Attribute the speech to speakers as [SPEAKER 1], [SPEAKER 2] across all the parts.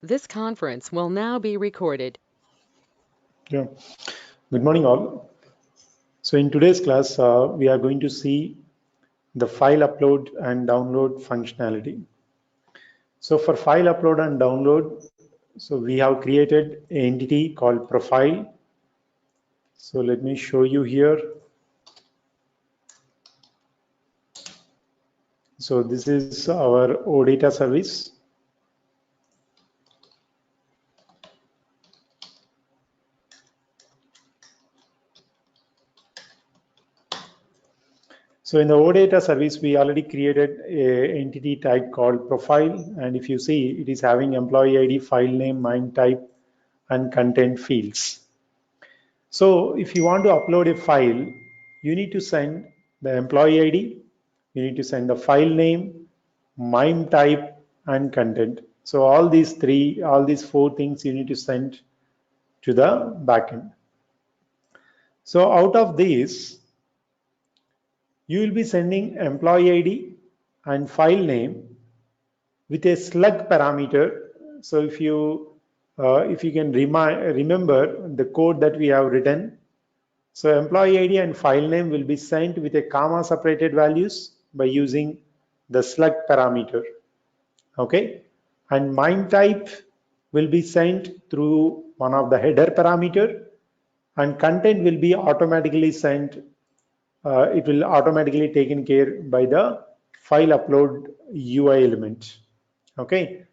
[SPEAKER 1] This conference will now be recorded.
[SPEAKER 2] Yeah. Good morning, all. So in today's class, we are going to see the file upload and download functionality. So for file upload and download, so we have created an entity called profile. So let me show you here. So this is our OData service. So in the OData service, we already created an entity type called profile. And if you see, it is having employee ID, file name, MIME type, and content fields. So if you want to upload a file, you need to send the employee ID, you need to send the file name, MIME type, and content. So all these four things you need to send to the backend. So out of these, you will be sending employee ID and file name with a slug parameter. So if you can remember the code that we have written. So employee ID and file name will be sent with a comma separated values by using the slug parameter. Okay, and MIME type will be sent through one of the header parameter, and content will be automatically sent. It will automatically taken care by the file upload UI element. Okay,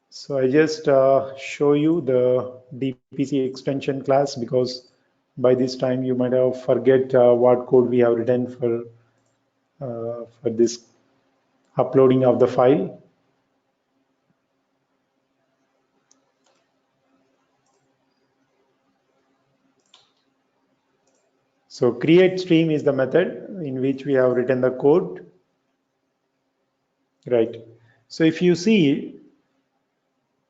[SPEAKER 2] so I just show you the DPC extension class, because by this time you might have forget what code we have written for this uploading of the file. So create stream is the method in which we have written the code, right? So if you see,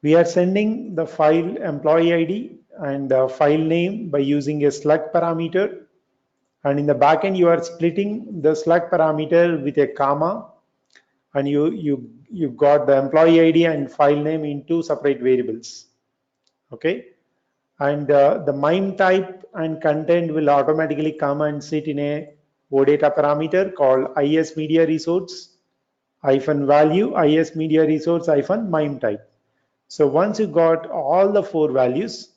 [SPEAKER 2] we are sending the file employee ID and file name by using a slug parameter, and in the backend you are splitting the slug parameter with a comma, and you got the employee ID and file name in two separate variables. Okay, and the MIME type and content will automatically come and sit in a OData parameter called is media resource hyphen value is media resource hyphen MIME type. So once you got all the four values,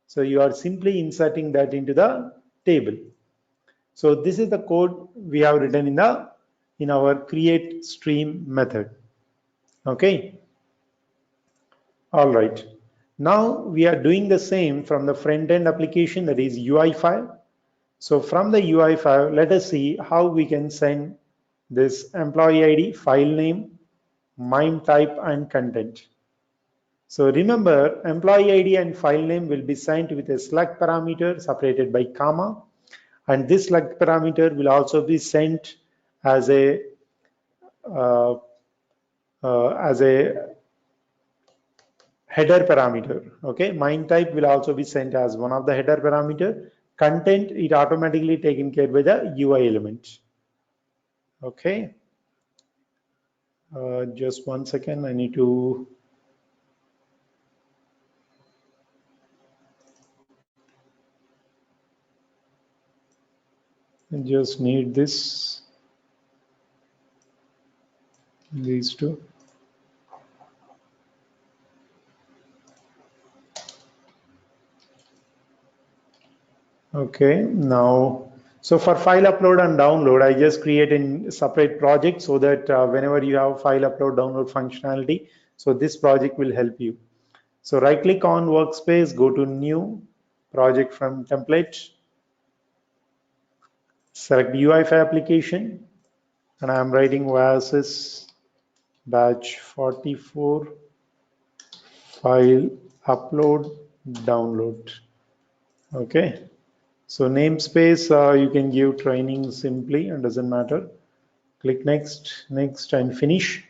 [SPEAKER 2] so you are simply inserting that into the table. So this is the code we have written in our create stream method. Okay, all right. Now we are doing the same from the front end application, that is UI file. So from the UI file, let us see how we can send this employee ID, file name, MIME type, and content. So remember, employee ID and file name will be sent with a slug parameter separated by comma, and this slug parameter will also be sent as a uh, header parameter. Okay, MIME type will also be sent as one of the header parameter. Content, it automatically taken care by the UI element. Okay, just 1 second, I need to just need these two. Okay, now, so for file upload and download, I just create a separate project so that whenever you have file upload download functionality, so this project will help you. So right click on workspace, go to new project from template, select UI5 application, and I'm writing Oasis batch 44 file upload download. Okay, so namespace you can give training simply, and doesn't matter. Click next, next, and finish.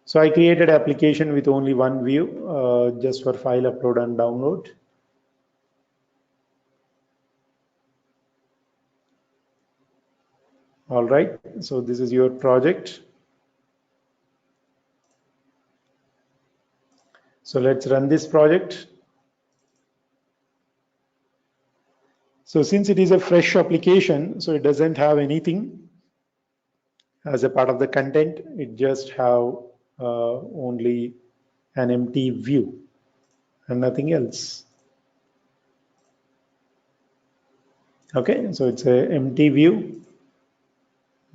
[SPEAKER 2] So I created application with only one view, just for file upload and download. All right, so this is your project. So let's run this project. So since it is a fresh application, so it doesn't have anything as a part of the content, it just have only an empty view and nothing else. Okay, so it's a empty view.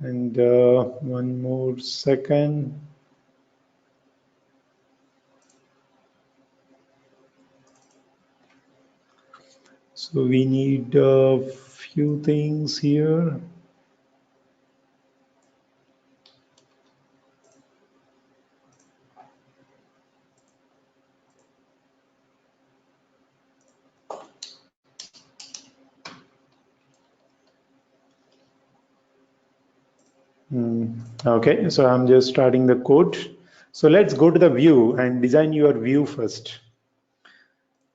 [SPEAKER 2] And one more second. So we need a few things here. Okay, so I'm just starting the code. So let's go to the view and design your view first.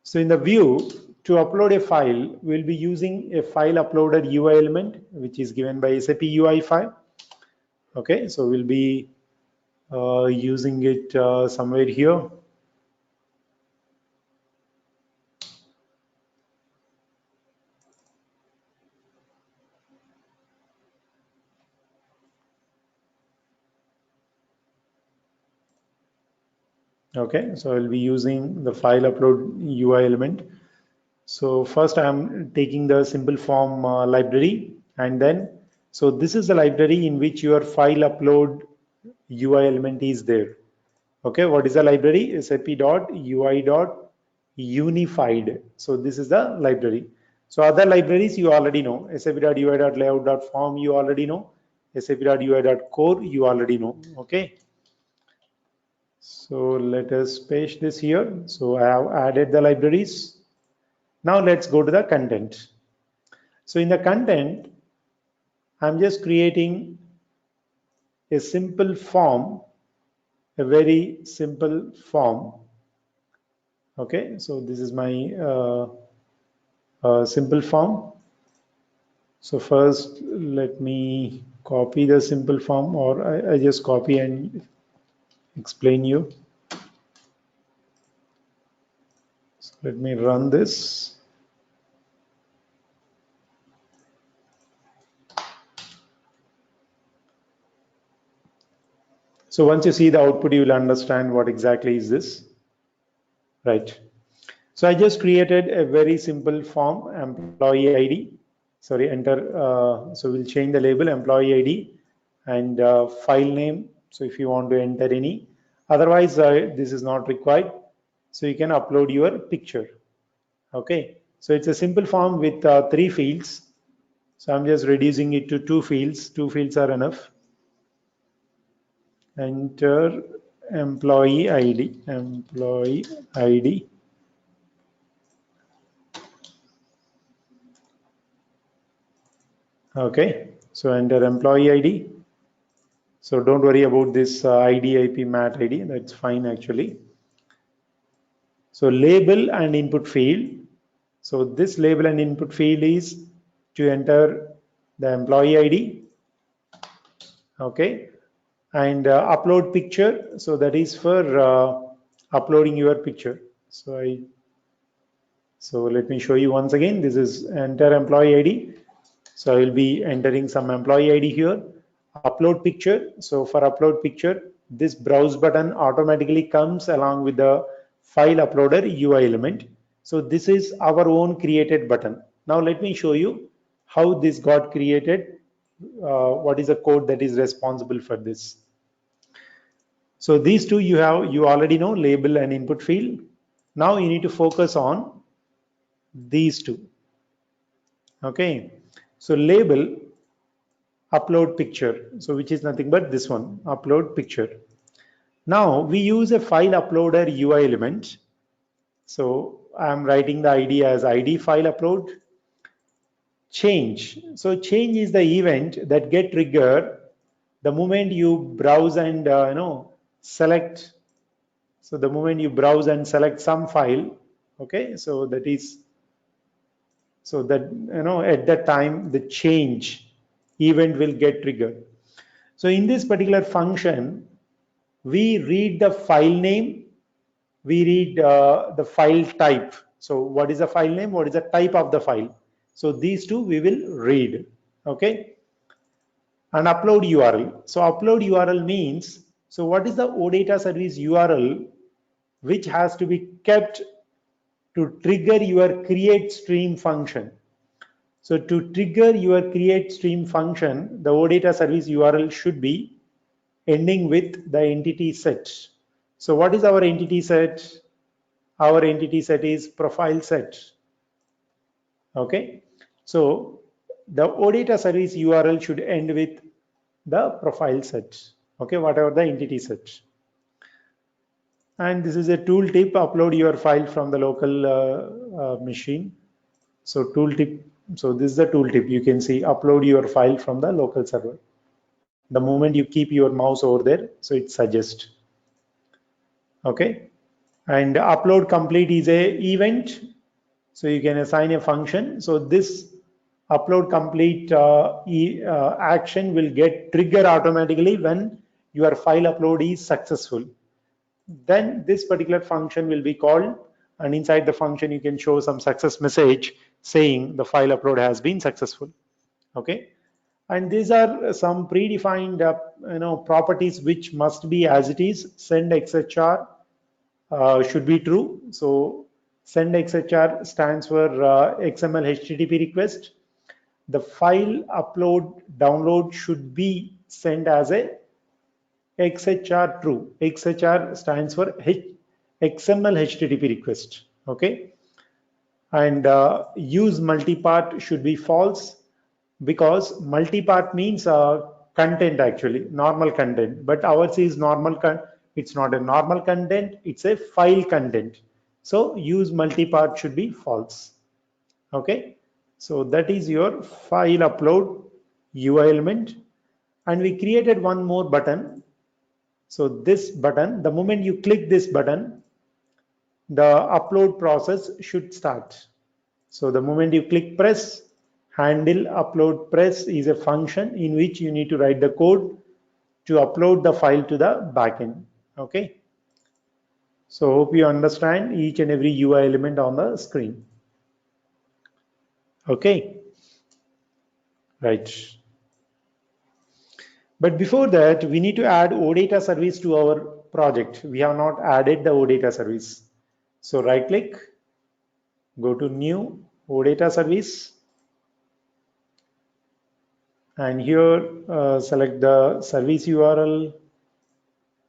[SPEAKER 2] So in the view, to upload a file, we'll be using a file uploader UI element, which is given by SAP UI5. Okay, so we'll be using it somewhere here. Okay, so I'll be using the file upload UI element. So first I'm taking the simple form library, and then, so this is the library in which your file upload UI element is there. Okay, what is the library? sap.ui.unified. So this is the library. So other libraries you already know. sap.ui.layout.form you already know. sap.ui.core you already know. Okay. So let us paste this here. So I have added the libraries. Now let's go to the content. So in the content, I'm just creating a simple form, a very simple form. Okay, so this is my simple form. So first, let me copy the simple form, or I just copy and explain you. So let me run this. So once you see the output, you will understand what exactly is this, right? So I just created a very simple form, employee ID. Sorry, enter. So we'll change the label employee ID and file name. So if you want to enter any, otherwise this is not required. So you can upload your picture. Okay. So it's a simple form with 3 fields. So I'm just reducing it to 2 fields. 2 fields are enough. Enter employee ID. Employee ID. Okay. So enter employee ID. So don't worry about this ID, IP, MAT ID. That's fine actually. So label and input field. So this label and input field is to enter the employee ID. Okay. And upload picture. So that is for uploading your picture. So let me show you once again. This is enter employee ID. So I will be entering some employee ID here. Upload picture. So for upload picture, this browse button automatically comes along with the file uploader UI element. So this is our own created button. Now let me show you how this got created. What is the code that is responsible for this? So these two you already know, label and input field. Now you need to focus on these two. Okay. So label upload picture, so which is nothing but this one, upload picture. Now we use a file uploader UI element. So I'm writing the ID as ID file upload. Change. So change is the event that get triggered the moment you browse and select. So the moment you browse and select some file, okay, so that is, so that at that time the change event will get triggered. So in this particular function, we read the file name we read the file type. So what is the file name? What is the type of the file? So these two we will read. Okay. And upload URL. So upload URL means, so what is the OData service URL which has to be kept to trigger your create stream function? So to trigger your create stream function, the OData service URL should be ending with the entity set. So what is our entity set? Our entity set is profile set. Okay. So the OData service URL should end with the profile set. Okay, whatever the entity set. And this is a tooltip: upload your file from the local machine. So tooltip, so this is the tooltip. You can see upload your file from the local server. The moment you keep your mouse over there, so it suggests. Okay, and upload complete is a event. So you can assign a function. So this upload complete action will get triggered automatically when your file upload is successful. Then this particular function will be called, and inside the function you can show some success message saying the file upload has been successful. Okay, and these are some predefined properties which must be as it is. Send XHR should be true. So send XHR stands for XML HTTP request. The file upload download should be sent as a XHR true. XHR stands for XML HTTP request. Okay, and use multipart should be false, because multipart means content, actually normal content, but ours is normal it's not a normal content, it's a file content. So use multipart should be false. Okay, so that is your file upload UI element. And we created one more button. So this button, the moment you click this button, the upload process should start. So the moment you click press, handle upload press is a function in which you need to write the code to upload the file to the backend. Okay. So hope you understand each and every UI element on the screen. Okay. Right. But before that, we need to add OData service to our project. We have not added the OData service. So right click, go to new OData service, and here select the service URL,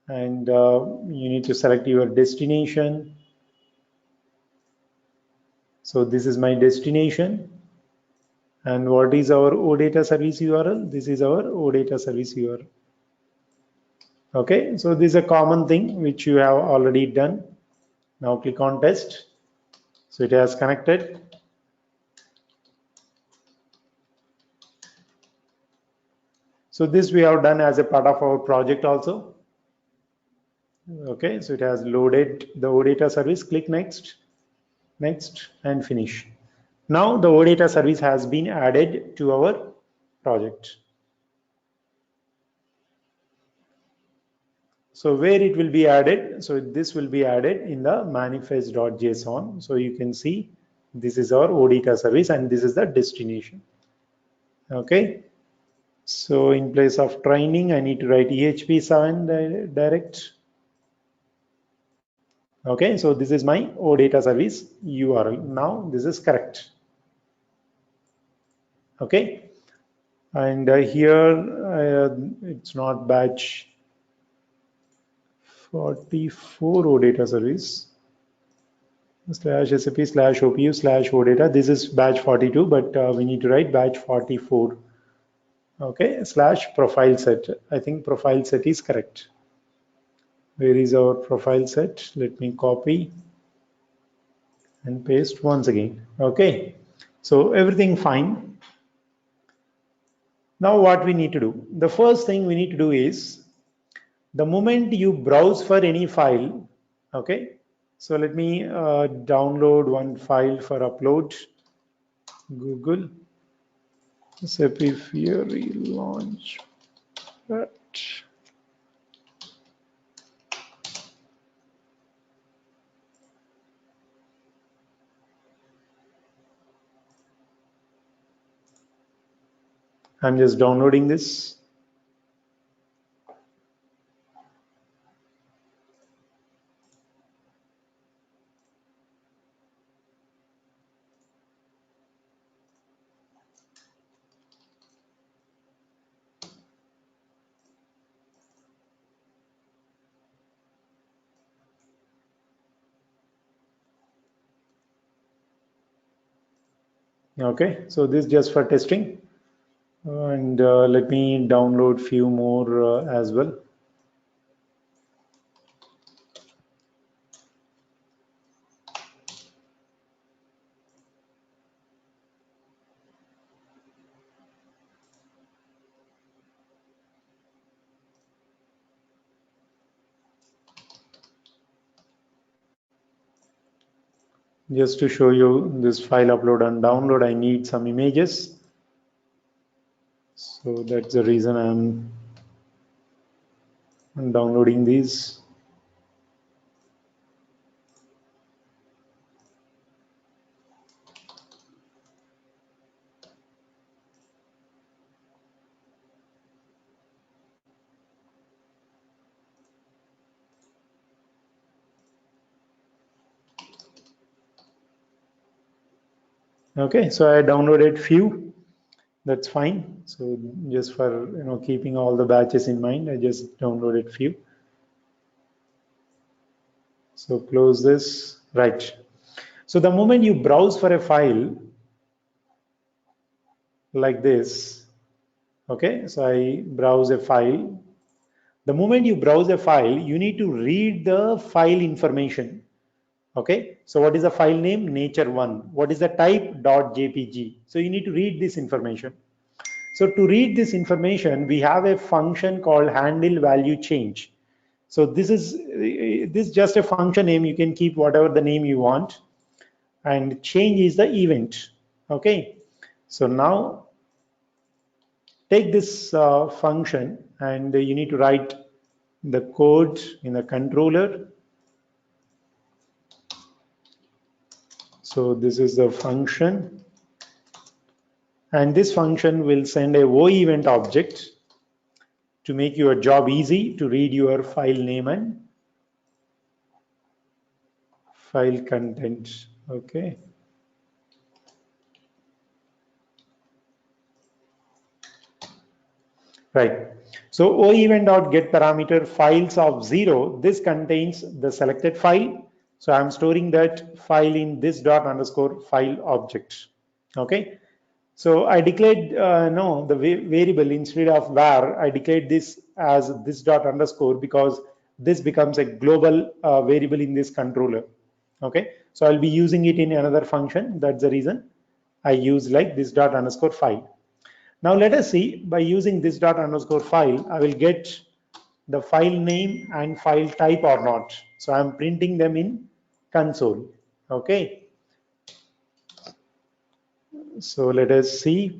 [SPEAKER 2] and you need to select your destination. So this is my destination. And what is our OData service URL? This is our OData service URL. Okay, so this is a common thing which you have already done. Now click on test. So it has connected. So this we have done as a part of our project also. Okay, so it has loaded the OData service. Click next, next, and finish. Now the OData service has been added to our project. So where it will be added? So this will be added in the manifest.json. So you can see this is our OData service and this is the destination. Okay. So in place of training, I need to write EHP7 direct. Okay. So this is my OData service URL. Now this is correct. Okay. And here it's not batch 44 OData service slash SAP slash OPU slash OData. This is batch 42, but we need to write batch 44. Okay, slash profile set. I think profile set is correct. Where is our profile set? Let me copy and paste once again. Okay, so everything fine. Now what we need to do? The first thing we need to do is, the moment you browse for any file, okay, so let me download one file for upload. Google SAP Fiori launch. But, I'm just downloading this. Okay, so this is just for testing, and let me download few more as well. Just to show you this file upload and download, I need some images. So that's the reason I'm downloading these. Okay, so I downloaded few. That's fine. So just for keeping all the batches in mind, I just downloaded few. So close this. Right. So the moment you browse for a file like this, okay, so I browse a file. The moment you browse a file, you need to read the file information. Okay, so what is the file name? Nature1. What is the type? .jpg. So you need to read this information. So to read this information, we have a function called handle value change. So this is just a function name. You can keep whatever the name you want, and change is the event. Okay, so now take this function, and you need to write the code in the controller. So this is the function, and this function will send a OEvent object to make your job easy to read your file name and file content. Okay. Right. So OEvent.get parameter files of 0. This contains the selected file. So I'm storing that file in this dot underscore file object. Okay. So I declared no the variable instead of var. I declared this as this dot underscore because this becomes a global variable in this controller. Okay. So I'll be using it in another function. That's the reason I use like this dot underscore file. Now let us see, by using this dot underscore file, I will get the file name and file type or not. So I'm printing them in console. Okay. So let us see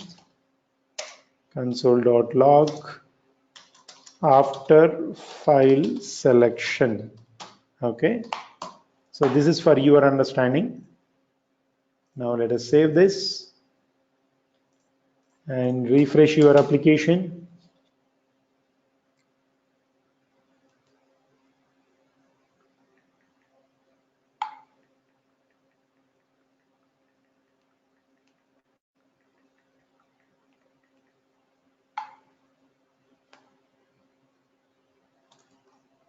[SPEAKER 2] console.log after file selection. Okay. So this is for your understanding. Now let us save this and refresh your application.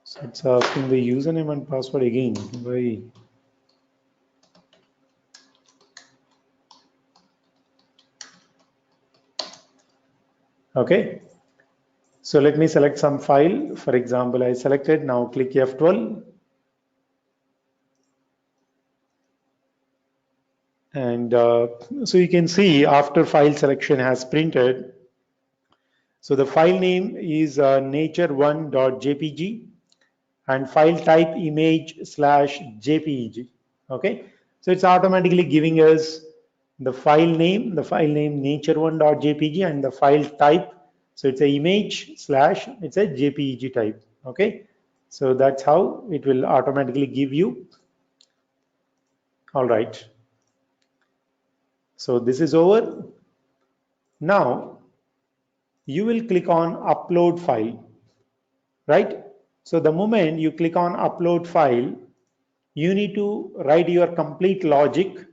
[SPEAKER 2] So it's asking the username and password again. Why? Okay. So let me select some file. For example, I selected, now click F12. And so you can see after file selection has printed. So the file name is nature1.jpg and file type image/jpeg. Okay. So it's automatically giving us the file name nature1.jpg and the file type. So it's a image/it's a JPEG type. Okay. So that's how it will automatically give you. All right. So this is over. Now you will click on upload file, right? So the moment you click on upload file, you need to write your complete logic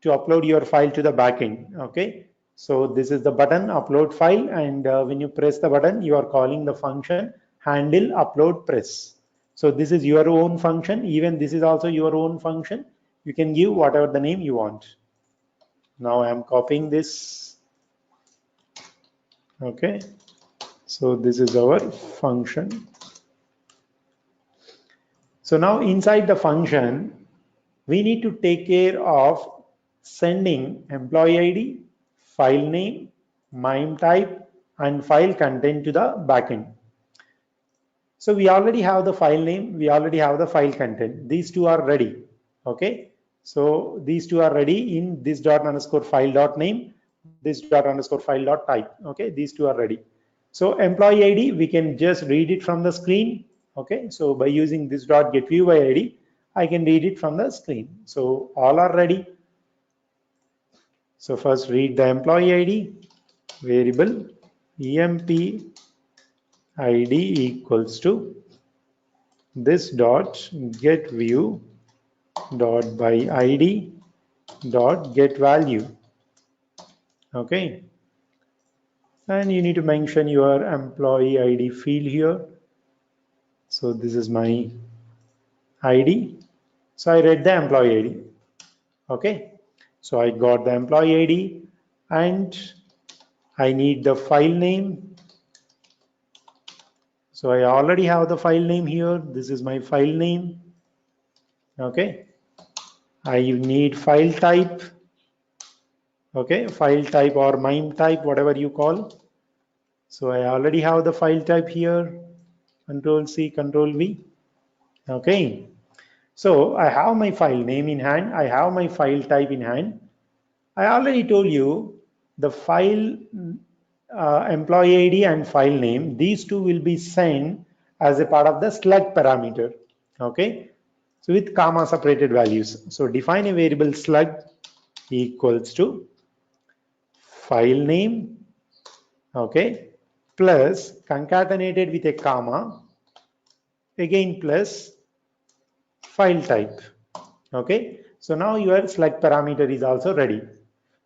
[SPEAKER 2] to upload your file to the backend. Okay, so this is the button upload file, and when you press the button, you are calling the function handle upload press. So this is your own function. Even this is also your own function. You can give whatever the name you want. Now I am copying this. Okay, so this is our function. So now inside the function, we need to take care of sending employee ID, file name, MIME type, and file content to the backend. So we already have the file name, we already have the file content. These two are ready. Okay, so these two are ready in this dot underscore file dot name, this dot underscore file dot type. Okay, these two are ready. So employee ID, we can just read it from the screen. Okay, so by using this dot get view by ID, I can read it from the screen. So all are ready. So first read the employee ID variable emp id equals to this dot get view dot by id dot get value. Okay, and you need to mention your employee ID field here. So this is my ID. So I read the employee ID. Okay, so I got the employee ID and I need the file name. So I already have the file name here. This is my file name. Okay, I need file type. Okay, file type or MIME type, whatever you call. So I already have the file type here. Control C, Control V. Okay, so I have my file name in hand. I have my file type in hand. I already told you the file employee ID and file name, these two will be sent as a part of the slug parameter. Okay, so with comma separated values. So define a variable slug equals to file name, okay, plus concatenated with a comma, again plus file type. Okay, so now your slug parameter is also ready.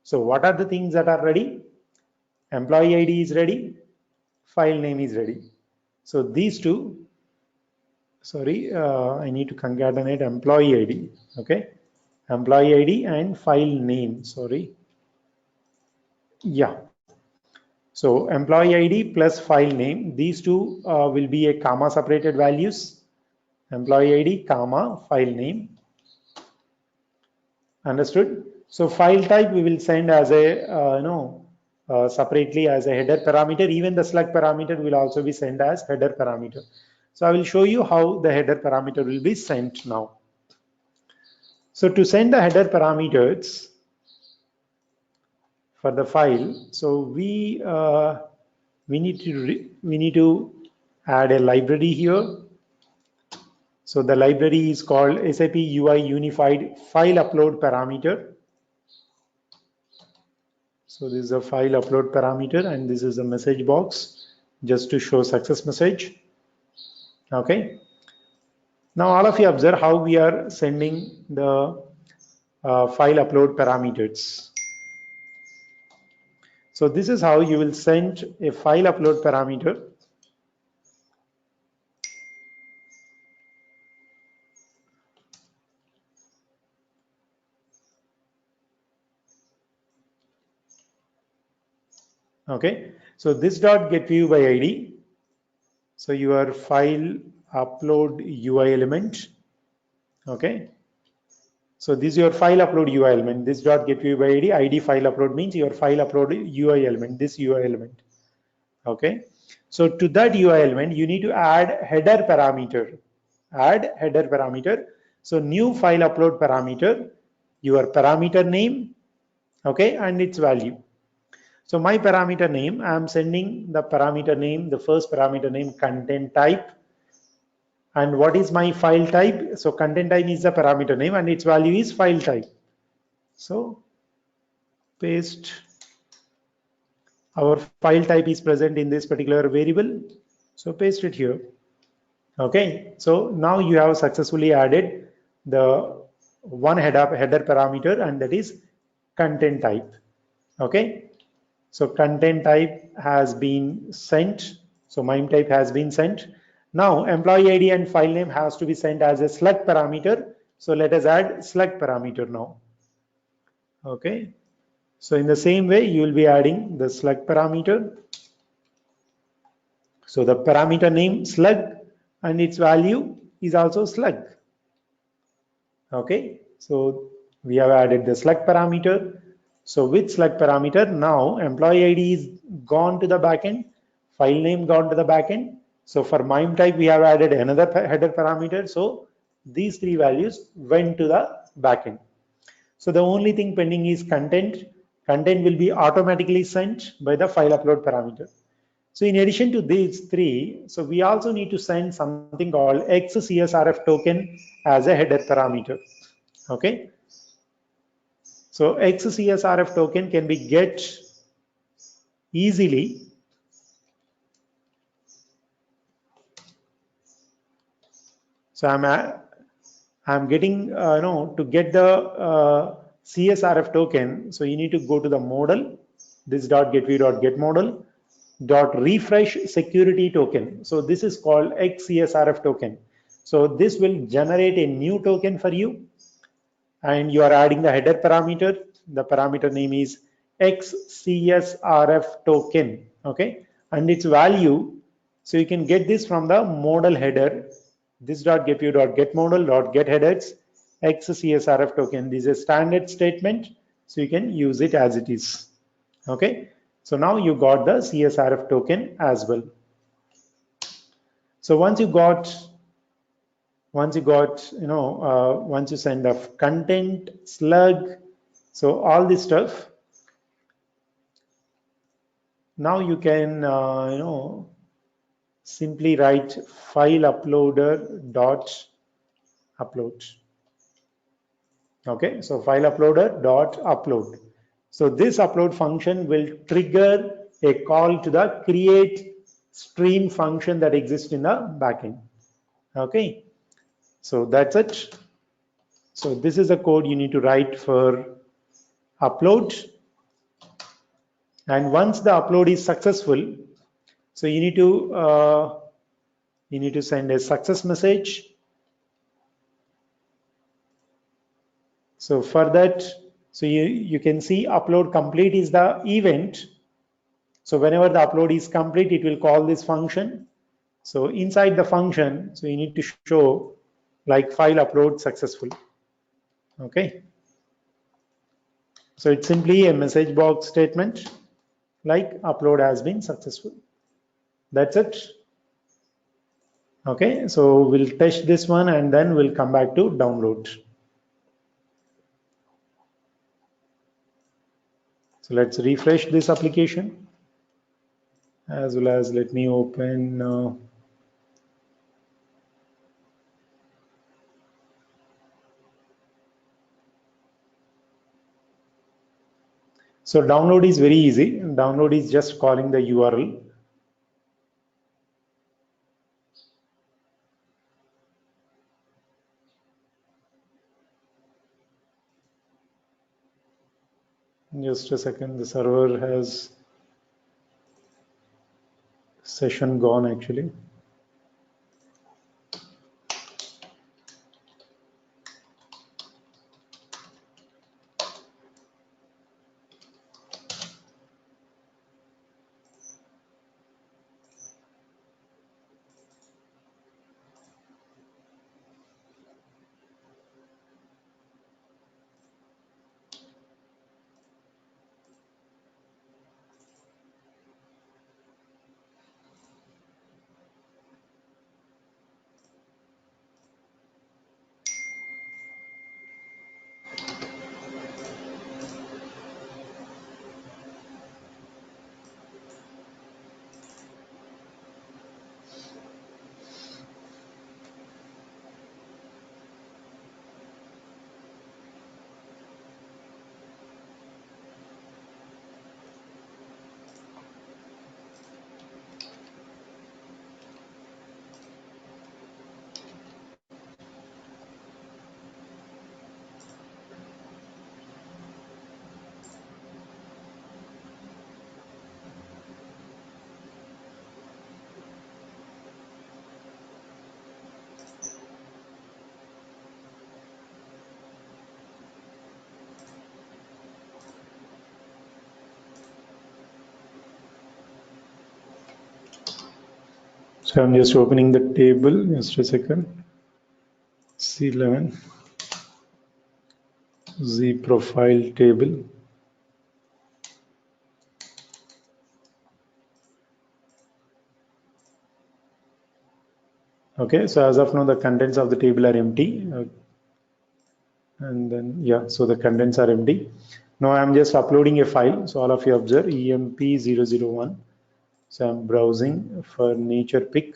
[SPEAKER 2] So what are the things that are ready? Employee ID is ready, file name is ready. So these two, sorry, I need to concatenate employee ID. Okay, employee ID and file name. Sorry, yeah. So employee ID plus file name, these two will be a comma separated values. Employee ID, comma, file name. Understood? So file type we will send as a separately as a header parameter. Even the slug parameter will also be sent as header parameter. So I will show you how the header parameter will be sent now. So to send the header parameters for the file, so we need to add a library here. So the library is called SAP UI Unified File Upload Parameter. So this is a file upload parameter, and this is a message box just to show success message. Okay. Now all of you observe how we are sending the file upload parameters. So this is how you will send a file upload parameter. Okay, so this dot get view by ID. So your file upload UI element. Okay, so this is your file upload UI element. This dot get view by ID. ID file upload means your file upload UI element. This UI element. Okay, so to that UI element you need to add header parameter. Add header parameter. So new file upload parameter, your parameter name, okay, and its value. So my parameter name, I am sending the parameter name, the first parameter name, content type. And what is my file type? So content type is the parameter name and its value is file type. So paste our file type is present in this particular variable. So paste it here. Okay, so now you have successfully added the one header parameter, and that is content type. Okay, so content type has been sent. So MIME type has been sent. Now employee ID and file name has to be sent as a slug parameter. So let us add slug parameter now. Okay, so in the same way, you will be adding the slug parameter. So the parameter name slug and its value is also slug. Okay, so we have added the slug parameter. So with slug parameter, now employee ID is gone to the backend, file name gone to the backend. So for MIME type, we have added another header parameter. So these three values went to the backend. So the only thing pending is content. Content will be automatically sent by the file upload parameter. So in addition to these three, so we also need to send something called XCSRF token as a header parameter. Okay. So XCSRF token can be get easily. So I'm getting to get the CSRF token. So you need to go to the modal, this .get modal dot refresh security token. So this is called XCSRF token. So this will generate a new token for you, and you are adding the header parameter. The parameter name is XCSRF token. Okay, and its value. So you can get this from the modal header. This .get modal .get headers XCSRF token. This is a standard statement, so you can use it as it is. Okay, so now you got the CSRF token as well. So once you once you send the content slug, so all this stuff, now you can simply write file uploader dot upload. Okay, so file uploader dot upload. So this upload function will trigger a call to the create stream function that exists in the backend. Okay, so that's it. So this is the code you need to write for upload. And once the upload is successful, so you need to send a success message. So for that, so you can see upload complete is the event. So whenever the upload is complete, it will call this function. So inside the function, so you need to show like file upload successful. Okay. So it's simply a message box statement like upload has been successful. That's it. Okay, so we'll test this one and then we'll come back to download. So let's refresh this application, as well as let me open so download is very easy. Download is just calling the URL. Just a second, the server has session gone actually. So I'm just opening the table, just a second. C11 Z profile table. Okay, so as of now the contents of the table are empty, and then yeah, so the contents are empty. Now I'm just uploading a file, so all of you observe EMP001. So I'm browsing for nature pic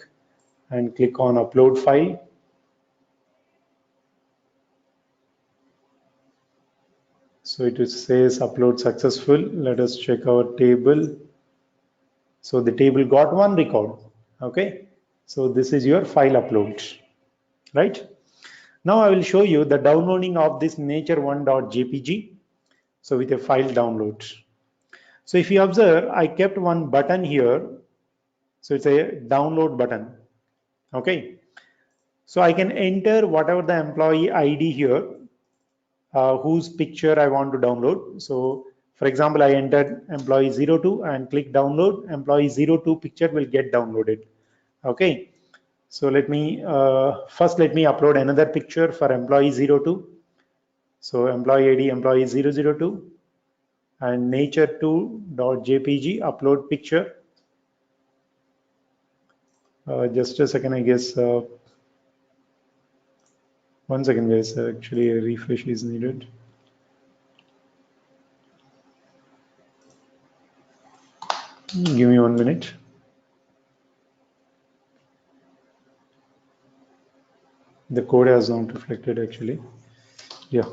[SPEAKER 2] and click on upload file. So it says upload successful. Let us check our table. So the table got one record. Okay, so this is your file upload, right? Now I will show you the downloading of this nature1.jpg. So with a file download. So if you observe, I kept one button here. So it's a download button. Okay. So I can enter whatever the employee ID here, whose picture I want to download. So for example, I entered employee 02 and click download. Employee 02 picture will get downloaded. Okay. So let me first let me upload another picture for employee 02. So employee ID employee 002 and nature2.jpg upload picture. Just a second, I guess. 1 second, guys. Actually, a refresh is needed. Give me 1 minute. The code has not reflected actually. Yeah.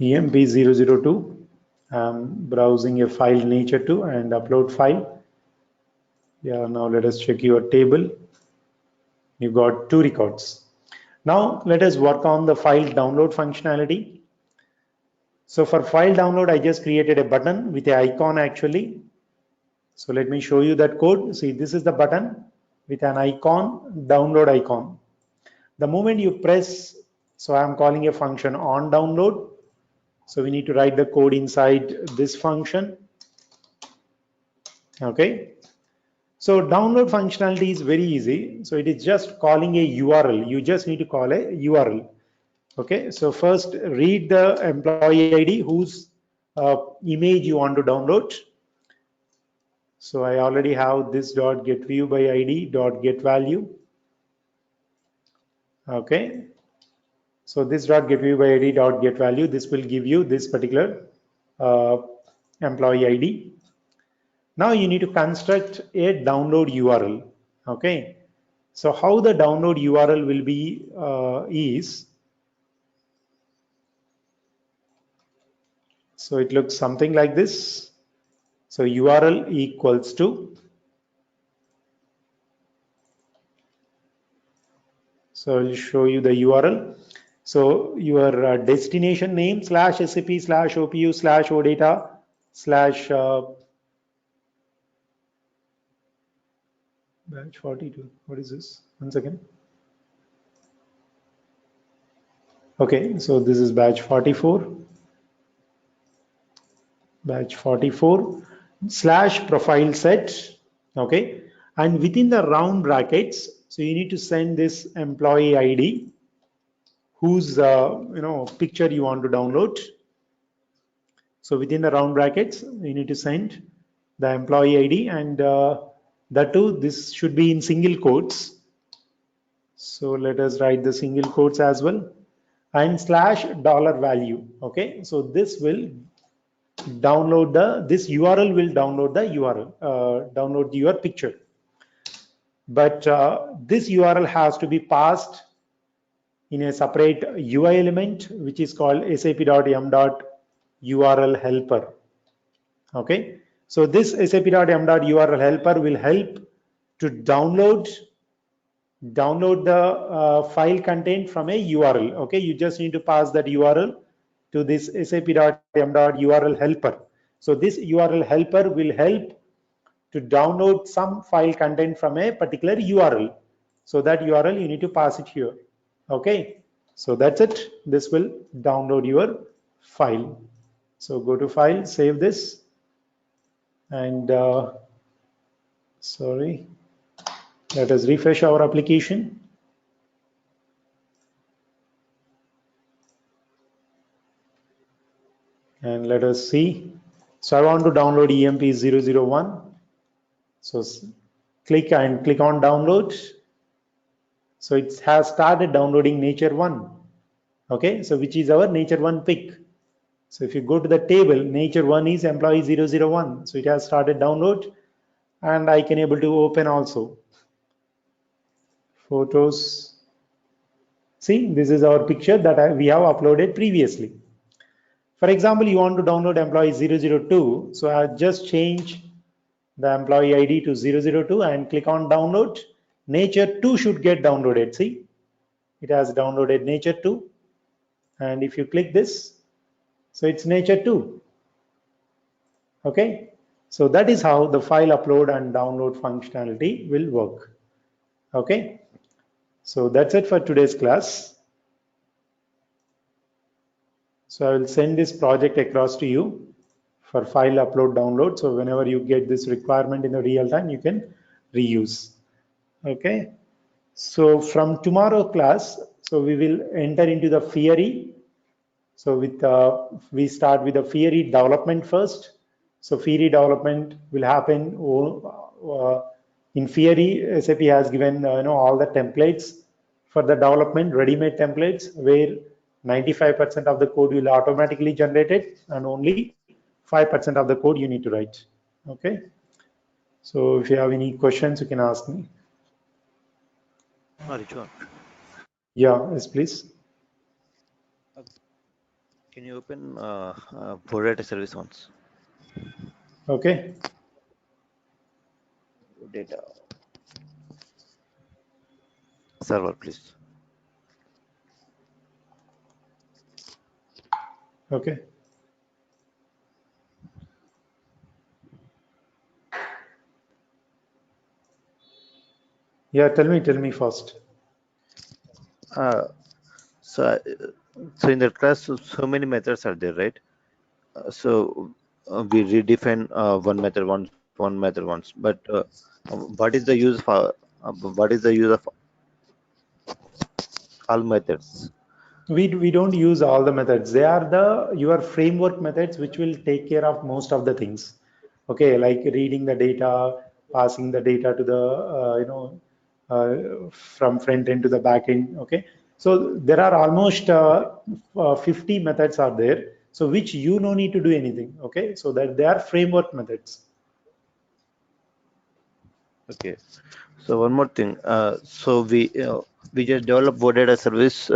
[SPEAKER 2] EMP002. I'm browsing a file nature2 and upload file. Yeah, now let us check your table. You got 2 records. Now let us work on the file download functionality. So for file download, I just created a button with an icon actually. So let me show you that code. See, this is the button with an icon, download icon. The moment you press, so I'm calling a function on download. So we need to write the code inside this function. Okay. So download functionality is very easy. So it is just calling a URL. You just need to call a URL. Okay. So first read the employee ID whose image you want to download. So I already have this dot get view by ID dot get value. Okay. So this dot get view by ID dot get value, this will give you this particular employee ID. Now you need to construct a download URL. Okay. So how the download URL will be is, so it looks something like this. So URL equals to, so I'll show you the URL. So your destination name slash SAP slash OPU slash OData slash batch 42. What is this? 1 second. Okay, so this is batch 44. Batch 44 slash profile set. Okay, and within the round brackets, so you need to send this employee ID whose picture you want to download. So within the round brackets, you need to send the employee ID, and that too, this should be in single quotes. So let us write the single quotes as well, and slash dollar value. Okay, so this will download this URL will download the URL, download your picture. But this URL has to be passed in a separate UI element, which is called sap.m.url helper. Okay, so this sap.m.url helper will help to download the file content from a URL. Okay, you just need to pass that URL to this sap.m.url helper. So this URL helper will help to download some file content from a particular URL. So that URL you need to pass it here. Okay, so that's it. This will download your file. So go to file, save this, and sorry. Let us refresh our application. And let us see. So I want to download EMP001. So click on download. So it has started downloading Nature 1. Okay, so which is our Nature 1 pick. So if you go to the table, Nature 1 is employee 001. So it has started download, and I can able to open also. Photos. See, this is our picture that we have uploaded previously. For example, you want to download employee 002. So I just change the employee ID to 002 and click on download. Nature 2 should get downloaded. See, it has downloaded Nature 2. And if you click this, so it's Nature 2. Okay, so that is how the file upload and download functionality will work. Okay, so that's it for today's class. So I will send this project across to you for file upload download. So whenever you get this requirement in the real time, you can reuse. Okay, so from tomorrow class, so we will enter into the theory. So with we start with the theory development first. So theory development will happen in theory. SAP has given all the templates for the development, ready-made templates, where 95% of the code will automatically generate it, and only 5% of the code you need to write. Okay. So if you have any questions, you can ask me.
[SPEAKER 3] Richuan,
[SPEAKER 2] Yeah, yes, please.
[SPEAKER 3] can you open data service once?
[SPEAKER 2] Okay.
[SPEAKER 3] Data server, please.
[SPEAKER 2] Okay. Yeah, tell me first.
[SPEAKER 3] So in the class, so many methods are there, right? We redefine one method once, but what is the use for what is the use of all methods?
[SPEAKER 2] We don't use all the methods. They are your framework methods, which will take care of most of the things. Okay, like reading the data, passing the data to the from front end to the back end. Okay, so there are almost 50 methods are there, so which you no need to do anything. Okay, so that they are framework methods.
[SPEAKER 3] Okay. So one more thing. So we just develop data service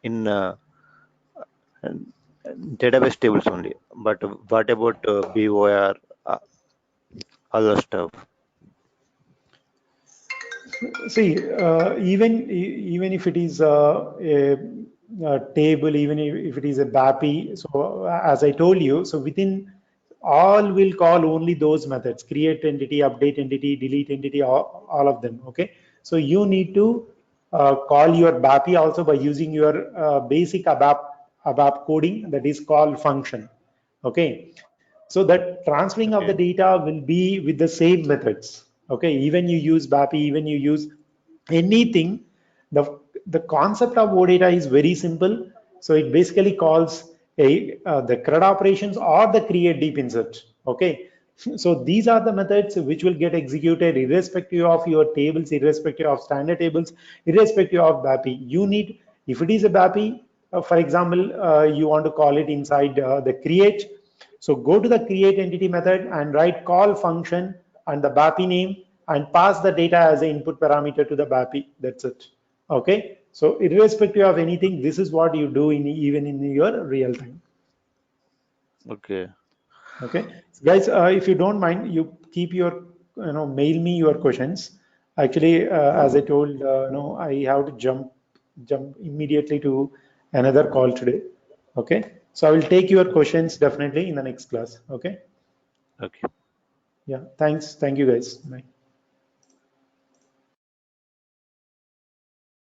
[SPEAKER 3] in database tables only. But what about BOR, other stuff?
[SPEAKER 2] See, even if it is a table, even if it is a BAPI, so as I told you, so within all will call only those methods: create entity, update entity, delete entity, all of them. Okay, so you need to call your BAPI also by using your basic ABAP coding, that is called function. Okay, so that transferring of the
[SPEAKER 3] Okay.
[SPEAKER 2] data will be with the same methods. Okay, even you use BAPI, even you use anything, the concept of OData is very simple. So it basically calls the CRUD operations or the create deep insert. Okay, so these are the methods which will get executed irrespective of your tables, irrespective of standard tables, irrespective of BAPI. You need, if it is a BAPI, for example, you want to call it inside the create. So go to the create entity method and write call function and the BAPI name and pass the data as an input parameter to the BAPI. That's it. Okay. So irrespective of anything, this is what you do in even in your real time.
[SPEAKER 3] Okay.
[SPEAKER 2] Okay, guys, if you don't mind, you keep your, mail me your questions. Actually, as I told, I have to jump immediately to another call today. Okay, so I will take your questions definitely in the next class. Okay.
[SPEAKER 3] Okay.
[SPEAKER 2] Yeah, thanks. Thank you, guys. Bye.